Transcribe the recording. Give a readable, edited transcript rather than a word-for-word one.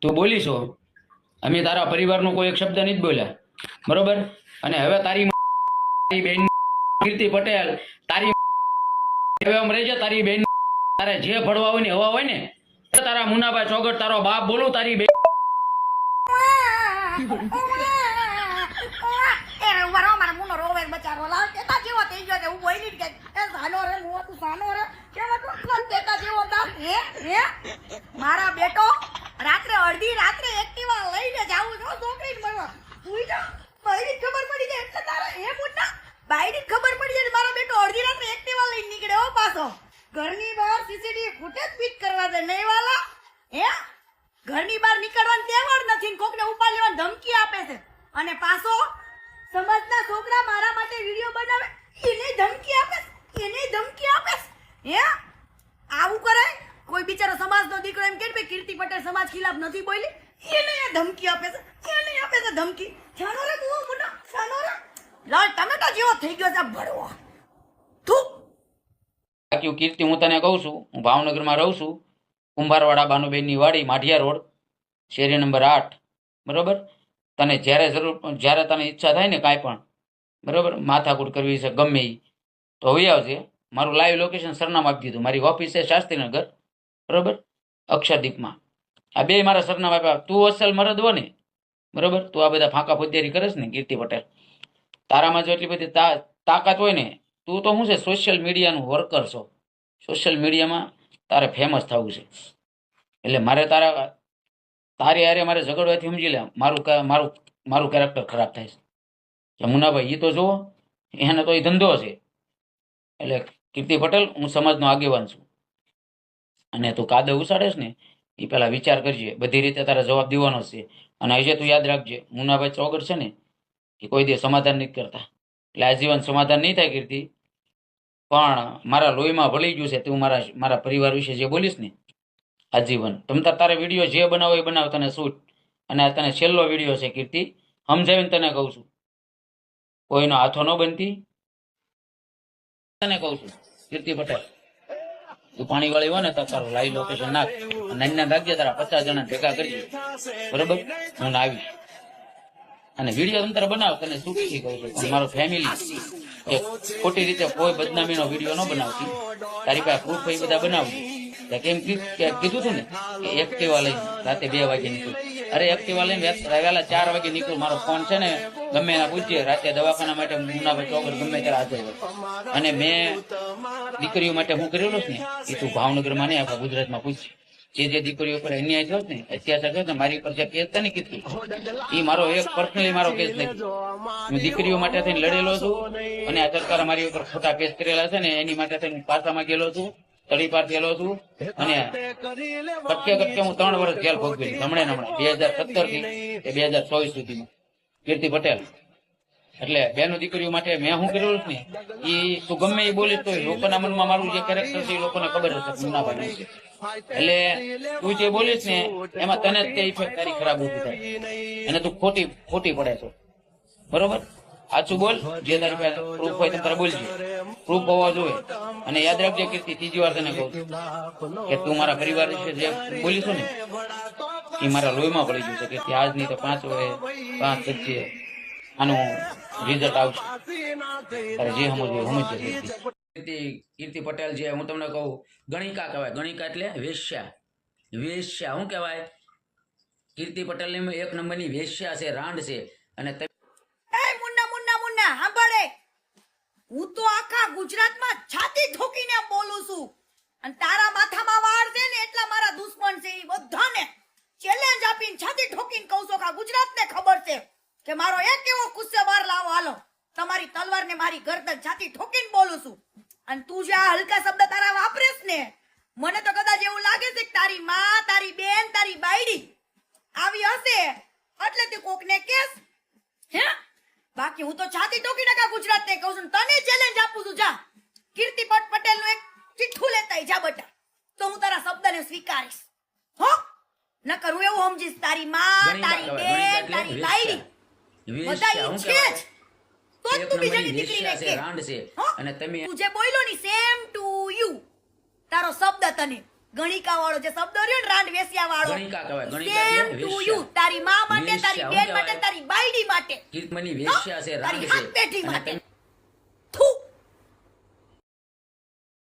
તું બોલી છો, અમે તારા પરિવારનો કોઈ એક શબ્દ નથી બોલ્યા, બરોબર? અને હવે તારી બેન કીર્તિ પટેલ, તારી હવે આમ રહેજે, તારી બેન તારે જે ભળવા હોય ને હવા હોય ને, તારા મુનાભાઈ ચોગટ તારો બાપ બોલું, તારી બેન મારા બેટો રાત્રે અડધી રાત્રે એક્ટિવા લઈને જાવું છો છોકરીને મળવા. તું જા બાઈની ખબર પડી જાય એટલે તારા એ મોટા બાઈની ખબર પડી જાય મારો બેટો અડધી રાત્રે એક્ટિવા લઈને નીકળે હો પાછો. ઘરની બહાર સીસીટીવી ફૂટેજ ફિટ કરવા દે નહીં વાલા. હે ઘરની બહાર નીકળવાની તેવડ નથી ને કોકને ઉપાડ લેવાની ધમકી આપે છે. અને પાછો સમાજના છોકરા મારા માટે વિડિયો બનાવે એને ધમકી આપે, એને ધમકી આપે. હે આવું કરાય? કોઈ બિચારો સમાજનો દીકરો એમ કે ભાઈ કીર્તિ પટેલ સમાજ ખિલાફ નથી બોલી, એને ધમકી આપે છે, એને આપે છે ધમકી. જાનો રે મુઓ મુના, જાનો રે લાલ ટમેટા જેવો થઈ ગયો છે ભડવો. તું બાકી કીર્તિ, હું તને કહું છું, હું ભાવનગરમાં રહું છું, કુંભારવાડા બાનુબેનની વાડી, માઢિયા રોડ, શેરી નંબર 8, બરોબર? તને જ્યારે તને ઈચ્છા થાય ને કાંઈ પણ, બરોબર, માથાકૂટ કરવી છે ગમે એ, તો હવે આવજે. મારું લાઈવ લોકેશન સરનામું આપી દીધું. મારી ઓફિસ છે શાસ્ત્રીનગર, બરોબર, અક્ષરદીપમાં. આ બે મારા સરનામા આપ્યા. તું અસલ મરદ હો ને, બરોબર, તું આ બધા ફાંકા ફુદ્યારી કરે ને કીર્તિ પટેલ, તારામાં જો એટલી બધી તાકાત હોય ને, તું તો શું છે સોશિયલ મીડિયાનું વર્કર છો. સોશિયલ મીડિયામાં તારે ફેમસ થવું છે. એટલે મારે તારી હારે મારે ઝઘડવાથી સમજી લે, મારું કેરેક્ટર ખરાબ થાય છે. મુનાભાઈ એ તો જુઓ, એને તો એ ધંધો છે. એટલે કીર્તિ પટેલ, હું સમાજનો આગેવાન છું, અને તું કાદવ ઉસાડેશ ને એ પેલા વિચાર કરજે. બધી રીતે તારા જવાબ દેવાનો છે. અને હજે તું યાદ રાખજે, મુનાભાઈ ચોગડ છે ને એ કોઈ દે સમાધાન નથી કરતા. એટલે આજીવન સમાધાન નહીં થાય કીર્તિ. પણ મારા લોહીમાં ભળી ગયું છે તું મારા પરિવાર વિશે જે બોલીશ ને, આજીવન. તારે વિડીયો જે બનાવો એ બનાવ, તને શૂટ. અને આ તને છેલ્લો વિડીયો છે કીર્તિ, સમજાવીને તને કહું છું, કોઈનો હાથો ન બનતી. તને કહું છું કીર્તિ પટેલ, તું પાણી વાળી હોય ને તો તારું લાઈવ લોકેશન નાખ, નાના રાખજે, તારા 50 જણા ભેગા કરજે, બરોબર? હું આવીશ અને વિડીયો તમ તારે બનાવ, તને શું કહું છું, મારો ફેમિલી ખોટી રીતે કોઈ બદનામીનો વિડીયો ન બનાવતી. તારી પાસે પ્રૂફ એ બધા બનાવતી. કેમ કીધું હતું ને કે એક્ટિવા લઈને રાતે 2 વાગે નીકળું. અરે એક્ટિવા લઈને વહેલા 4 વાગે નીકળું. મારો ફોન છે ને ગમે એના પૂછીએ, રાતે દવાખાના માટે મુનાભાઈ ચોગર ગમે ત્યારે હાજર હોય. અને મેં દીકરીઓ માટે હું કરેલું ને એ તું ભાવનગરમાં નહીં, આખા ગુજરાતમાં પૂછ. જે દીકરીઓ પર અન્યાય થયો ને, અત્યાચાર થયો ને, મારી પર જે કેસ છે ને કીધું, એ મારો એક પર્સનલી મારો કેસ નથી. હું દીકરીઓ માટે થઈને લડેલો છું. અને આ સરકારે મારી ઉપર ખોટા કેસ કરેલા છે ને, એની માટે થઈને હું પાસામાં ગયેલો છું, તળીપાર થયેલો છું. અને કટકે હું 3 વર્ષ જેલ ભોગવેલી, હમણાં 2017 થી 2024 સુધીમાં. કીર્તિ પટેલ એટલે બેનો દીકરીઓ માટે મેં શું કરેલું ને એ તું ગમે એ બોલીશ તો લોકોના મનમાં મારું જે કેરેક્ટર છે એ લોકોને ખબર હશે મુનાભાઈ. એટલે તું જે બોલીશ ને એમાં તને જ તે ઇફેક્ટ તારી ખરાબ ઉભી થાય અને તું ખોટી પડે છો, બરોબર? સાચું બોલ, જે તારી પાસે પ્રૂફ હોય તારે બોલજો, પ્રૂફ હોવા જોઈએ. અને યાદ રાખજે કીર્તિ, ત્રીજી વાર તને કહું કે તું મારા પરિવાર વિશે જે બોલીશું ને એ મારા લોહીમાં પડી ગયું છે. કે આજ નહીં તો 5 વચ્ચે આનું રિઝલ્ટ આવશે. તારે જે સમજે. કીર્તિ પટેલ જે હું તમને કહું, ગણિકા કહેવાય. ગણિકા એટલે વેશ્યા. શું કહેવાય? કીર્તિ પટેલ ની 1 નંબરની વેશ્યા છે, રાંડ છે. અને સાંભળે, હું તો આખા ગુજરાતમાં છાતી ઠોકીને બોલું છું. અને તારા માથામાં વાળ છે ને એટલા મારા દુશ્મન છે, એ બધાને ચેલેન્જ આપીને છાતી ઠોકીને કહું છું કે ગુજરાતને ખબર છે કે મારો એક એવો ગુસ્સે વાર લાવો, હાલો તમારી તલવાર ને મારી ગરદન છાતી ઠોકીને બોલું છું. અને તું જે આ હલકા શબ્દ તારા વાપરેશ ને, મને તો કદાચ એવું લાગે છે કે તારી માં, તારી બેન, તારી બાયડી આવી હશે એટલે તું કોકને કેસ. હે બાકી હું તો છાતી ઠોકીને આખા ગુજરાતને કહું છું, તને ચેલેન્જ આપું છું. જા કીર્તિ પટેલ નું એક ચિઠ્ઠું લેતા જા બટા, તો હું તારા શબ્દને સ્વીકારીશ. હો ન કરું એવું સમજીશ. તારી માં, તારી બેન, તારી બાયડી બધા ઈ છે જ. તો તું બીજાની દીકરીને કે. અને તમે તું જે બોલ્યો ની સેમ ટુ યુ, તારો શબ્દ તને ગણિકા વાળો જે શબ્દ રહ્યો ને રાંડ વેસ્યા વાળો ગણિકા કહેવાય, ગણિકા સેમ એટલે ટુ વેશ્યા. યુ તારી માં માટે તારી વેશ્યા બેન શું માટે કહેવાય? તારી બાયડી માટે કીર્તમની વેશ્યા છે, તારી રાંડ હાથ પેઢી છે. અને માટે તમે